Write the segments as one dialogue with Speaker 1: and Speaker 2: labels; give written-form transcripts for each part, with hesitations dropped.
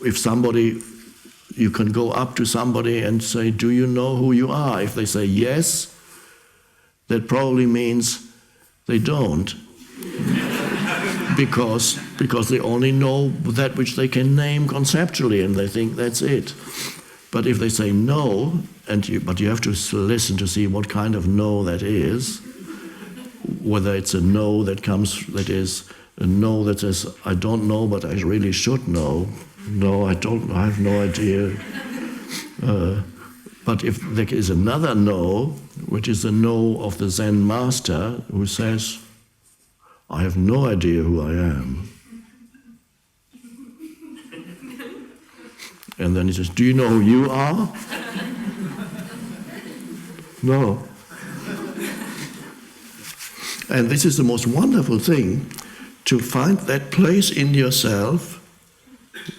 Speaker 1: If somebody, you can go up to somebody and say, do you know who you are? If they say yes, that probably means they don't. because they only know that which they can name conceptually, and they think that's it. But if they say no, but you have to listen to see what kind of no that is, whether it's a no that is a no that says, I don't know, but I really should know. No, I have no idea. But if there is another no, which is the no of the Zen master, who says, I have no idea who I am. And then he says, do you know who you are? No. And this is the most wonderful thing, to find that place in yourself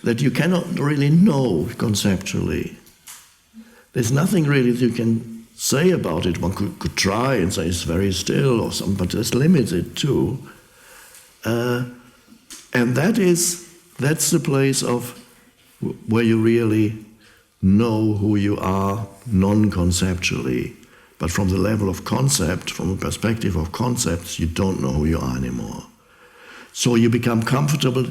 Speaker 1: that you cannot really know conceptually. There's nothing really that you can say about it. One could try and say it's very still or something, but there's limited too. And that's the place of where you really know who you are non-conceptually. But from the level of concept, from the perspective of concepts, you don't know who you are anymore. So you become comfortable.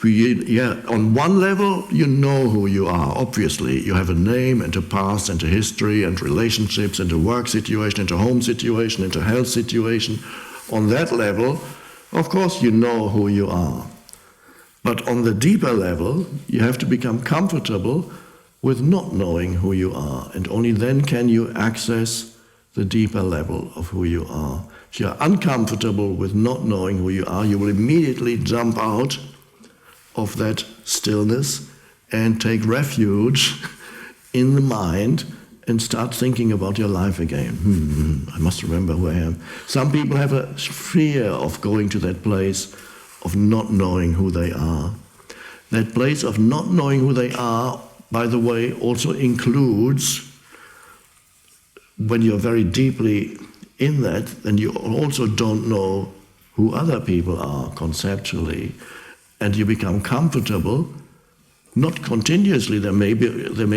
Speaker 1: On one level, you know who you are, obviously. You have a name and a past and a history and relationships and a work situation and a home situation and a health situation. On that level, of course, you know who you are. But on the deeper level, you have to become comfortable with not knowing who you are, and only then can you access the deeper level of who you are. If you're uncomfortable with not knowing who you are, you will immediately jump out of that stillness and take refuge in the mind and start thinking about your life again. I must remember who I am. Some people have a fear of going to that place of not knowing who they are. That place of not knowing who they are, by the way, also includes, when you're very deeply in that, then you also don't know who other people are conceptually, and you become comfortable, not continuously. There may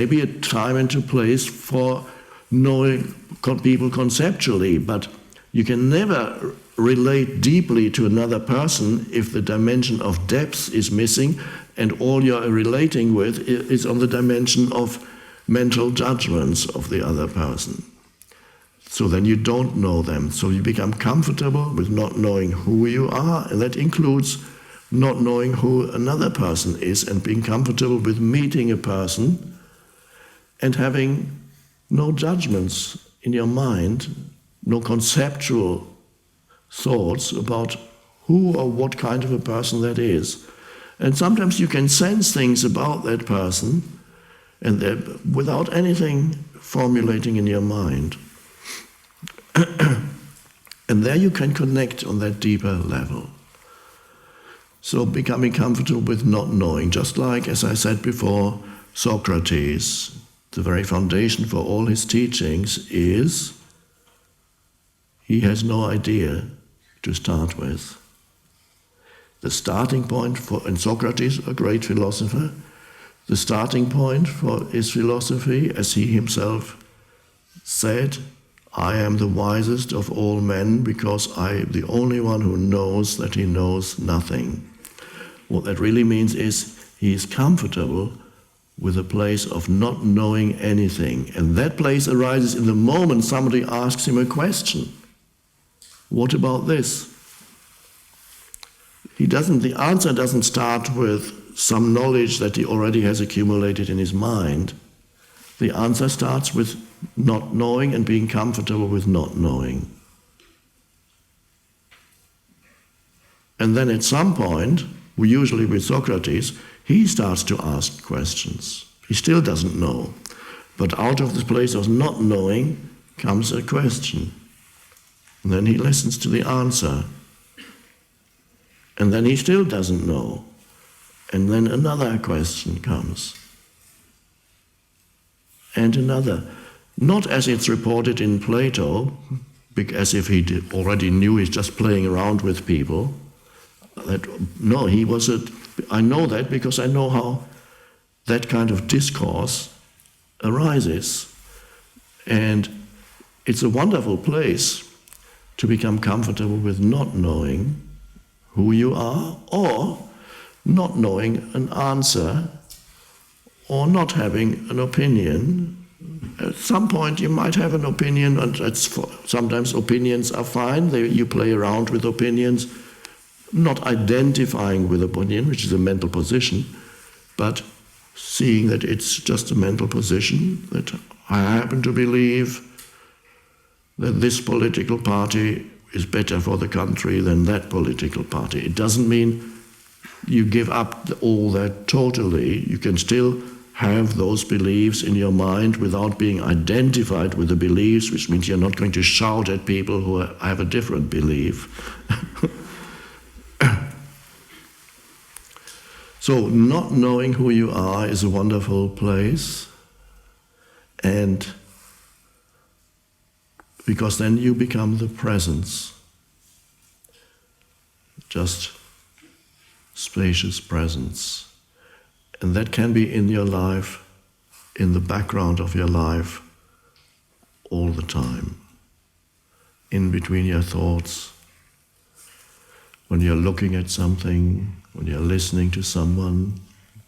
Speaker 1: be a time and a place for knowing people conceptually, but you can never relate deeply to another person if the dimension of depth is missing and all you're relating with is on the dimension of mental judgments of the other person. So then you don't know them. So you become comfortable with not knowing who you are, and that includes not knowing who another person is, and being comfortable with meeting a person and having no judgments in your mind, no conceptual thoughts about who or what kind of a person that is. And sometimes you can sense things about that person and without anything formulating in your mind. And there you can connect on that deeper level. So becoming comfortable with not knowing, just like, as I said before, Socrates, the very foundation for all his teachings is he has no idea to start with. The starting point and Socrates, a great philosopher, the starting point for his philosophy, as he himself said, I am the wisest of all men because I am the only one who knows that he knows nothing. What that really means is he is comfortable with a place of not knowing anything. And that place arises in the moment somebody asks him a question. What about this? The answer doesn't start with some knowledge that he already has accumulated in his mind. The answer starts with not knowing and being comfortable with not knowing. And then at some point, usually with Socrates, he starts to ask questions. He still doesn't know. But out of this place of not knowing comes a question. And then he listens to the answer. And then he still doesn't know. And then another question comes. And another. Not as it's reported in Plato, as if he already knew he's just playing around with people. No, I know that because I know that kind of discourse arises. And it's a wonderful place to become comfortable with not knowing who you are, or not knowing an answer, or not having an opinion. At some point you might have an opinion, and sometimes opinions are fine. You play around with opinions, not identifying with opinion, which is a mental position, but seeing that it's just a mental position, that I happen to believe that this political party is better for the country than that political party. It doesn't mean you give up all that totally. You can still have those beliefs in your mind without being identified with the beliefs, which means you're not going to shout at people who have a different belief. So not knowing who you are is a wonderful place, and because then you become the presence, just spacious presence. And that can be in your life, in the background of your life, all the time, in between your thoughts, when you're looking at something, when you're listening to someone,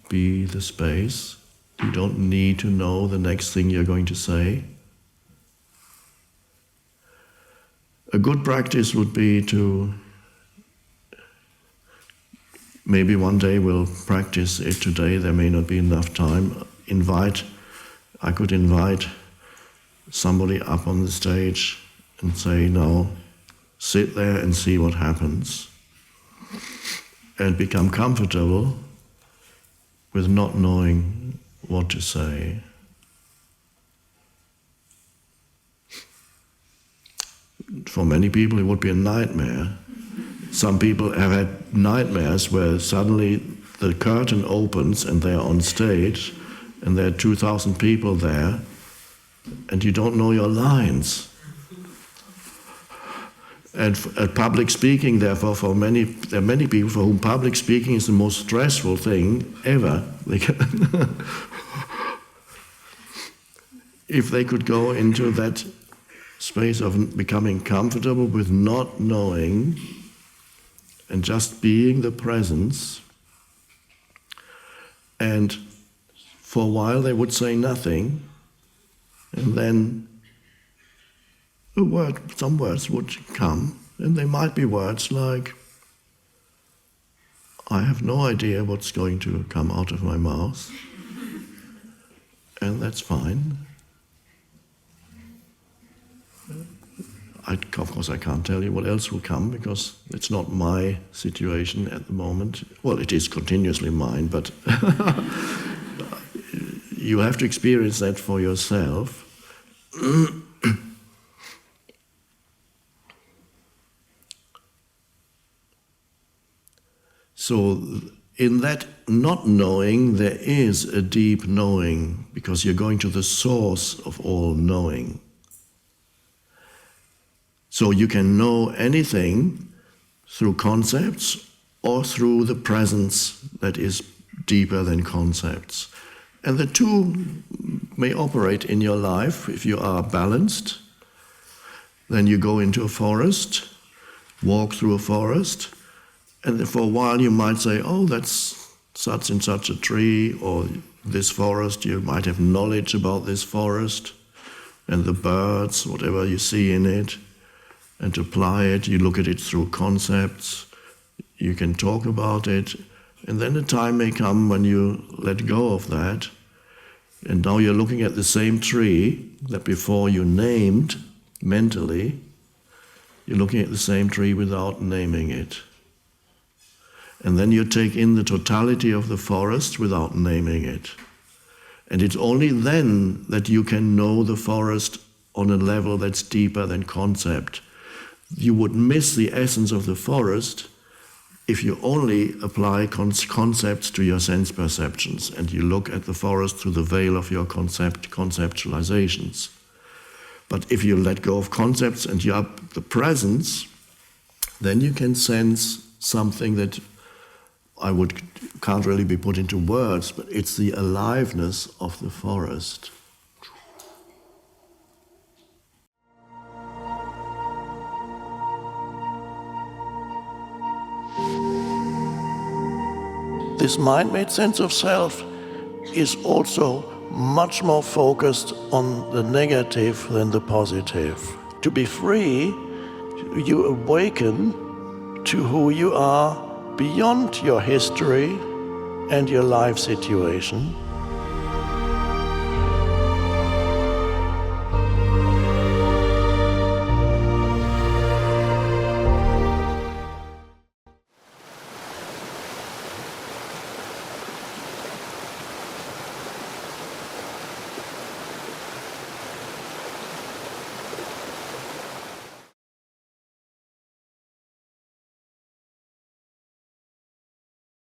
Speaker 1: be the space. You don't need to know the next thing you're going to say. A good practice would be to, maybe one day we'll practice it today, there may not be enough time, I could invite somebody up on the stage and say, now, sit there and see what happens. And become comfortable with not knowing what to say. For many people it would be a nightmare. Some people have had nightmares where suddenly the curtain opens and they're on stage and there are 2,000 people there and you don't know your lines. And public speaking, therefore, there are many people for whom public speaking is the most stressful thing ever. If they could go into that space of becoming comfortable with not knowing and just being the presence, and for a while they would say nothing, and then some words would come, and they might be words like, I have no idea what's going to come out of my mouth, and that's fine. Of course, I can't tell you what else will come, because it's not my situation at the moment. Well, it is continuously mine, but you have to experience that for yourself. So in that not knowing, there is a deep knowing, because you're going to the source of all knowing. So you can know anything through concepts or through the presence that is deeper than concepts. And the two may operate in your life. If you are balanced, then you go into a forest, walk through a forest, and for a while you might say, oh, that's such and such a tree, or this forest, you might have knowledge about this forest, and the birds, whatever you see in it, and to apply it, you look at it through concepts, you can talk about it, and then a time may come when you let go of that, and now you're looking at the same tree that before you named mentally, you're looking at the same tree without naming it. And then you take in the totality of the forest without naming it. And it's only then that you can know the forest on a level that's deeper than concept. You would miss the essence of the forest if you only apply concepts to your sense perceptions and you look at the forest through the veil of your conceptualizations. But if you let go of concepts and you up the presence, then you can sense something that I would can't really be put into words, but it's the aliveness of the forest. This mind-made sense of self is also much more focused on the negative than the positive. To be free, you awaken to who you are beyond your history and your life situation.